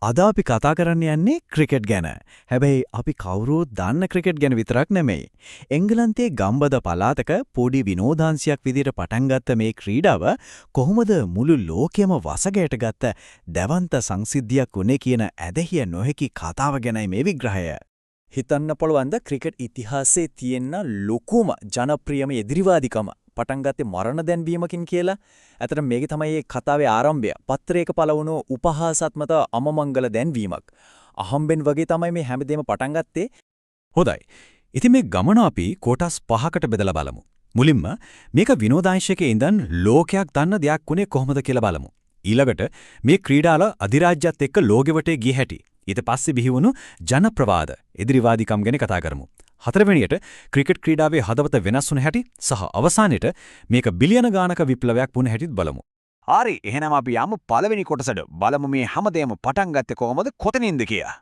අද අපි කතා කරන්න යන්නේ ක්‍රිකට් ගැන. හැබැයි අපි කවුරුත් දන්න ක්‍රිකට් ගැන විතරක් නෙමෙයි. එංගලන්තයේ ගම්බද පළාතක පොඩි විනෝදාංශයක් විදිහට පටන් ගත්ත මේ ක්‍රීඩාව කොහොමද මුළු ලෝකෙම වසඟයට ගත්ත දැවන්ත සංසිද්ධියක් උනේ කියන ඇදහිය නොහැකි කතාව ගැනයි මේ විග්‍රහය. හිතන්න පුළුවන්ද ක්‍රිකට් ඉතිහාසයේ තියෙන ලොකුම ජනප්‍රියම එදිරිවාදිකම පටන් ගත්තේ මරණ දැන්වීමකින් කියලා. ඇත්තට මේකේ තමයි මේ කතාවේ ආරම්භය. පත්‍රයක පළවුණු උපහාසාත්මක අමමංගල දැන්වීමක්. අහම්බෙන් වගේ තමයි මේ හැමදේම පටන් ගත්තේ. හොඳයි. ඉතින් මේ ගමන අපි කොටස් 5කට බෙදලා බලමු. මුලින්ම මේක විනෝදාංශයේ ඉඳන් ලෝකයක් දන්න දෙයක් වුණේ කොහොමද කියලා බලමු. ඊළඟට මේ ක්‍රීඩාල අධිරාජ්‍යත් එක්ක ලෝකෙවටේ ගිය හැටි. ඊට පස්සේ බිහිවුණු ජනප්‍රවාද එදිරිවාදිකම් ගැන කතා කරමු. හතරවෙනියට ක්‍රිකට් ක්‍රීඩාවේ හදවත වෙනස් වුණ හැටි සහ අවසානයේට මේක බිලියන ගානක විප්ලවයක් වුණ හැටිත් බලමු. හරි, එහෙනම් අපි යමු පළවෙනි කොටසට. බලමු මේ හැමදේම පටන් ගත්තේ කොහොමද කොතනින්ද කියලා.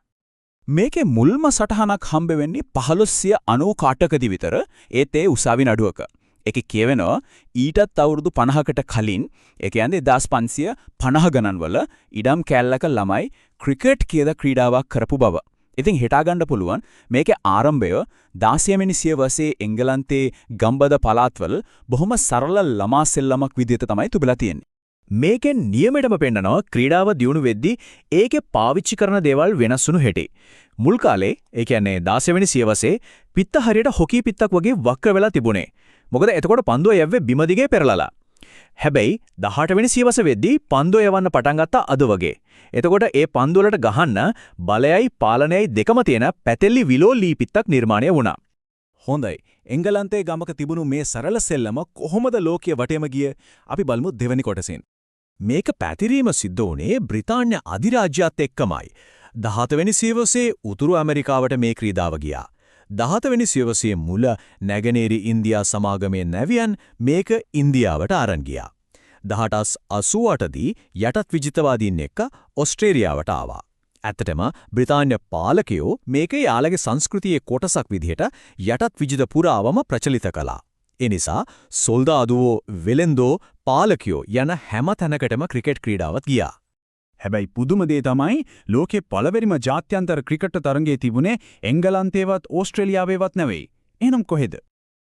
මේකේ මුල්ම සටහනක් හම්බ වෙන්නේ 1598කදී විතර. ඒත් ඒ උසාවි නඩුවක. ඒකේ කියවෙනවා ඊටත් අවුරුදු 50කට කලින්, ඒ කියන්නේ 1550 ගණන්වල ඉඩම් කැලලක ළමයි ක්‍රිකට් කියන ක්‍රීඩාවක් කරපු බව. ඉතින් හිතා ගන්න පුළුවන් මේකේ ආරම්භය 16 වෙනි සියවසේ එංගලන්තයේ ගම්බද පළාත්වල බොහොම සරල ළමා සෙල්ලමක් විදිහට තමයි තිබිලා තියෙන්නේ. මේකෙන් නියමෙටම පෙන්නනවා ක්‍රීඩාව දියුණු වෙද්දී ඒකේ පාවිච්චි කරන දේවල් වෙනස් වුණු හැටි. මුල් කාලේ, ඒ කියන්නේ 16 වෙනි සියවසේ පිත්ත හරියට හොකී පිත්තක් වගේ වක්‍ර වෙලා තිබුණේ. මොකද එතකොට පන්දුව යැව්වේ බිම දිගේ පෙරලලා. හැබැයි 18 වෙනි සියවස වෙද්දී පන්දුව යවන්න පටන් ගත්තා අද වගේ. එතකොට ඒ පන්දු වලට ගහන්න බලයයි පාලනයයි දෙකම තියෙන පැතෙල්ලි විලෝ ලී පිත්තක් නිර්මාණය වුණා. හොඳයි. එංගලන්තයේ ගමක තිබුණු මේ සරල සෙල්ලම කොහොමද ලෝකයේ වටේම ගියේ? අපි බලමු දෙවෙනි කොටසෙන්. මේක පැතිරීම සිද්ධ වුණේ බ්‍රිතාන්‍ය අධිරාජ්‍යයත් එක්කමයි. 17 වෙනි සියවසේ උතුරු ඇමරිකාවට මේ ක්‍රීඩාව ගියා. 17 වෙනි සියවසේ මුල නැගෙනහිර ඉන්දියා සමාගමේ නැවියන් මේක ඉන්දියාවට අරන් ගියා. 1888 දී යටත් විජිතවාදීන් එක්ක ඕස්ට්‍රේලියාවට ආවා. ඇත්තටම බ්‍රිතාන්‍ය පාලකයෝ මේක යාළගේ සංස්කෘතියේ කොටසක් විදිහට යටත් විජිත පුරාවම ප්‍රචලිත කළා. ඒ නිසා සොල්දාදුවෝ, වෙලෙන්දෝ, පාලකයෝ යන හැම තැනකටම ක්‍රිකට් ක්‍රීඩාවත් ගියා. හැබැයි පුදුම දේ තමයි ලෝකේ පළවෙනිම ජාත්‍යන්තර ක්‍රිකට් තරඟයේ තිබුණේ එංගලන්තේවත් ඕස්ට්‍රේලියාවේවත් නෙවෙයි. එහෙනම් කොහෙද?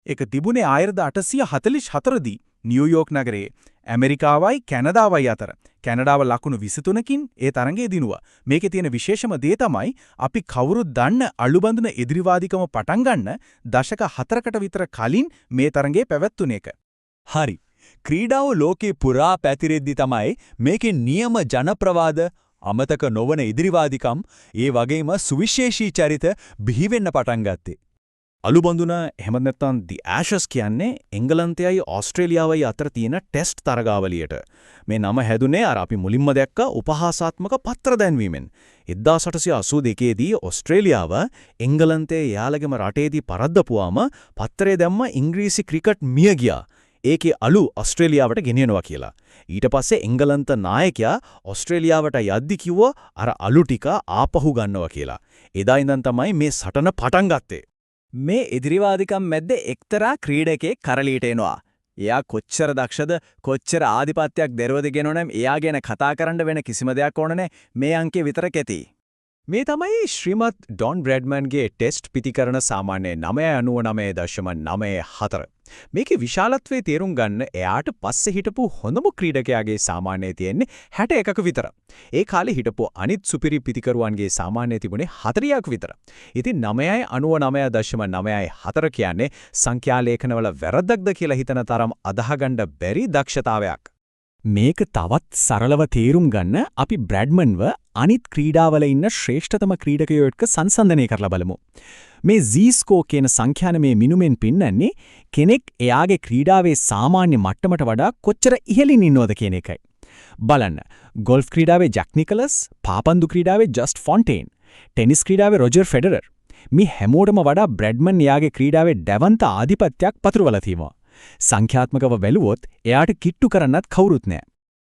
ඒක තිබුණේ 1844 දී නිව්යෝක් නගරයේ ඇමරිකාවයි කැනඩාවයි අතර. කැනඩාව ලකුණු 23කින් ඒ තරඟය දිනුවා. මේකේ තියෙන විශේෂම දේ තමයි අපි කවුරුත් දන්න අලුබඳුන එදිරිවාදිකම පටන් ගන්න දශක 4කට විතර කලින් මේ තරඟේ පැවැත්වුණ එක. හරි. ක්‍රීඩාව ලෝකේ පුරා පැතිරෙද්දි තමයි මේකේ නියම ජනප්‍රවාද, අමතක නොවන ඉදිරිවාදිකම්, ඒ වගේම සුවිශේෂී චරිත බිහි වෙන්න පටන් ගත්තේ. අලුබඳුන එහෙම නැත්නම් The Ashes කියන්නේ එංගලන්තයයි ඕස්ට්‍රේලියාවයි අතර තියෙන ටෙස්ට් තරගාවලියට. මේ නම හැදුනේ අර අපි මුලින්ම දැක්ක උපහාසාත්මක පත්‍ර දැන්වීමෙන්. 1882 දී ඕස්ට්‍රේලියාව එංගලන්තයේ යාළගම රටේදී පරද්දපුවාම පත්‍රයේ දැම්ම ඉංග්‍රීසි ක්‍රිකට් මිය ගියා. ඒකේ අලු ඕස්ට්‍රේලියාවට ගෙනියනවා කියලා. ඊට පස්සේ එංගලන්ත නායකයා ඕස්ට්‍රේලියාවට යද්දි කිව්වා අර අලු ටික ආපහු ගන්නවා කියලා. එදා ඉඳන් තමයි මේ සටන පටන් ගත්තේ. මේ එදිරිවාදිකම් මැද්දේ එක්තරා ක්‍රීඩකයෙක් කරලියට එනවා. එයා කොච්චර දක්ෂද, කොච්චර ආධිපත්‍යයක් දරවද කියනෝනම් එයා ගැන කතා කරන්න වෙන කිසිම දෙයක් ඕනනේ මේ අංකේ විතරක් ඇති. මේ තමයි ශ්‍රීමත් ඩොන් බ්‍රැඩ්මන්ගේ ටෙස්ට් පිතිකරණ සාමාන්‍ය 999.94. මේකේ විශාලත්වයේ තේරුම් ගන්න එයාට පස්සේ හිටපු හොඳම ක්‍රීඩකයාගේ සාමාන්‍යය තියෙන්නේ 61ක විතර. ඒ කාලේ හිටපු අනිත් සුපිරි පිතිකරුවන්ගේ සාමාන්‍යය තිබුණේ 40ක් විතර. ඉතින් 999.94 කියන්නේ සංඛ්‍යා ලේඛනවල වැරද්දක්ද කියලා හිතන තරම් අදහගන්න බැරි දක්ෂතාවයක්. මේක තවත් සරලව තේරුම් ගන්න අපි බ්‍රැඩ්මන්ව අනිත් ක්‍රීඩාවල ඉන්න ශ්‍රේෂ්ඨතම ක්‍රීඩකයෝ එක්ක සංසන්දනය කරලා බලමු. මේ Z-score කියන සංඛ්‍යානමය මිනුමෙන් පින්නන්නේ කෙනෙක් එයාගේ ක්‍රීඩාවේ සාමාන්‍ය මට්ටමට වඩා කොච්චර ඉහළින් ඉන්නවද කියන එකයි. බලන්න. ගෝල්ෆ් ක්‍රීඩාවේ ජැක් නිකලස්, පාපන්දු ක්‍රීඩාවේ ජස්ට් ෆොන්ටේන්, ටෙනිස් ක්‍රීඩාවේ රොජර් ෆෙඩරර්. මේ හැමෝටම වඩා බ්‍රැඩ්මන් එයාගේ ක්‍රීඩාවේ දැවන්ත ආධිපත්‍යයක් පතුරවලා තියෙනවා. සංඛ්‍යාත්මකව බැලුවොත් එයාට කිට්ටු කරන්නත් කවුරුත් නැහැ.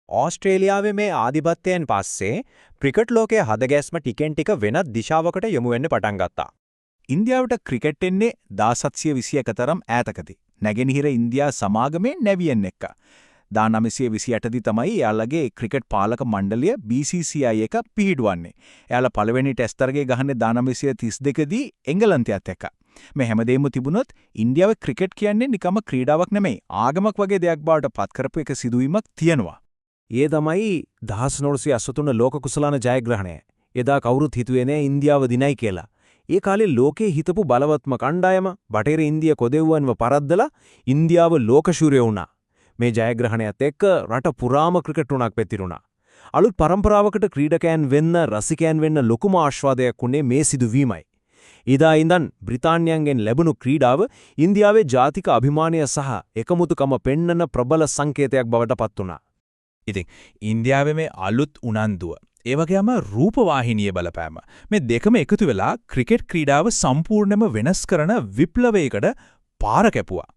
ඕස්ට්‍රේලියාවේ මේ ආධිපත්‍යයෙන් පස්සේ ක්‍රිකට් ලෝකයේ හදගැස්ම ටිකෙන් ටික වෙනත් දිශාවකට යොමු වෙන්න පටන් ගත්තා. ඉන්දියාවට ක්‍රිකට් එන්නේ 1721 තරම් ඈතකදී. නැගෙනහිර ඉන්දියා සමාගමේ නැවියන් එක්ක. 1928 දී තමයි එයාලගේ ක්‍රිකට් පාලක මණ්ඩලය BCCI එක පිහිටුවන්නේ. එයාලා පළවෙනි ටෙස්ට් තරගය ගහන්නේ 1932 දී එංගලන්තයත් එක්ක. මේ හැමදේම තිබුණොත් ඉන්දියාවේ ක්‍රිකට් කියන්නේ නිකම්ම ක්‍රීඩාවක් නෙමෙයි ආගමක් වගේ දෙයක් බවට පත් කරපු එක සිදුවීමක් තියෙනවා. ඒ තමයි 1983 ලෝක කුසලාන ජයග්‍රහණය. එදා කවුරුත් හිතුවේ නෑ ඉන්දියාව දිනයි කියලා. ඒ කාලේ ලෝකේ හිතපු බලවත්ම කණ්ඩායම බටහිර ඉන්දියා කොදෙව්වන්ව පරද්දලා ඉන්දියාව ලෝකශූරය වුණා. මේ ජයග්‍රහණයත් එක්ක රට පුරාම ක්‍රිකට් උණක් පැතිරුණා. අලුත් පරම්පරාවකට ක්‍රීඩකයන් වෙන්න රසිකයන් වෙන්න ලොකුම ආශාවාදයක් උනේ මේ සිදුවීමයි. ඉදා ඉඳන් බ්‍රිතාන්‍යයන්ගෙන් ලැබුණු ක්‍රීඩාව ඉන්දියාවේ ජාතික අභිමානය සහ එකමුතුකම පෙන්වන ප්‍රබල සංකේතයක් බවට පත් වුණා. ඉතින් ඉන්දියාවේ මේ අලුත් උනන්දුව ඒ වගේම රූපවාහිනියේ බලපෑම මේ දෙකම එකතු වෙලා ක්‍රිකට් ක්‍රීඩාව සම්පූර්ණයෙන්ම වෙනස් කරන විප්ලවයකට පාර කැපුවා.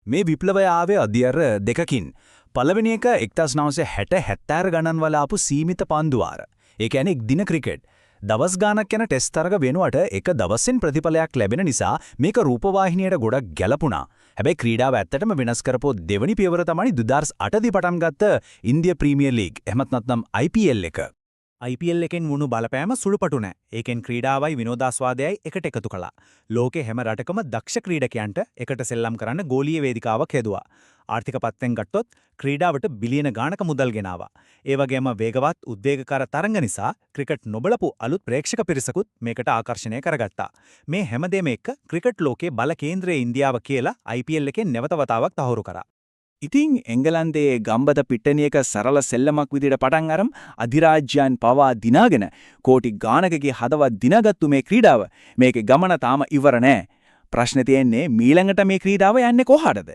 මේ විප්ලවය ආවේ අධ්‍යයර දෙකකින්. පළවෙනි එක 1960-70 ගණන් වල ආපු සීමිත පන්දුවාර. ඒ කියන්නේ එක් දින ක්‍රිකට්. දවස් ගානක් යන ටෙස්ට් තරග වෙනුවට එක දවසෙන් ප්‍රතිඵලයක් ලැබෙන නිසා මේක රූපවාහිනියට ගොඩක් ගැලපුණා. හැබැයි ක්‍රීඩාව ඇත්තටම වෙනස් කරපු දෙවනි පියවර තමයි 2008 දී පටන් ගත්ත ඉන්දියා ප්‍රීමියර් ලීග් එහෙමත් නැත්නම් IPL එක. IPL එකෙන් වුණු බලපෑම සුළුපටු නෑ. ඒකෙන් ක්‍රීඩාවයි විනෝදාස්වාදයයි එකට එකතු කළා. ලෝකේ හැම රටකම දක්ෂ ක්‍රීඩකයන්ට එකට සෙල්ලම් කරන්න ගෝලීය වේදිකාවක් හදුවා. ආර්ථික පැත්තෙන් ගත්තොත් ක්‍රීඩාවට බිලියන ගාණක මුදල් ගෙනාවා. ඒ වගේම වේගවත් උද්වේගකර තරඟ නිසා ක්‍රිකට් නොබලපු අලුත් ප්‍රේක්ෂක පිරිසකුත් මේකට ආකර්ෂණය කරගත්තා. මේ හැමදේම එක්ක ක්‍රිකට් ලෝකේ බල කේන්ද්‍රය ඉන්දියාව කියලා IPL එකෙන් නැවත වතාවක් තහවුරු කරා. ඉතින් එංගලන්තයේ ගම්බද පිට්ටනියක සරල සෙල්ලමක් විදිහට පටන් අරන් අධිරාජ්‍යයන් පවා දිනාගෙන කෝටි ගාණකගේ හදවත් දිනාගත්තු මේ ක්‍රීඩාව මේකේ ගමන තාම ඉවර නෑ. ප්‍රශ්නේ තියෙන්නේ මීළඟට මේ ක්‍රීඩාව යන්නේ කොහාටද?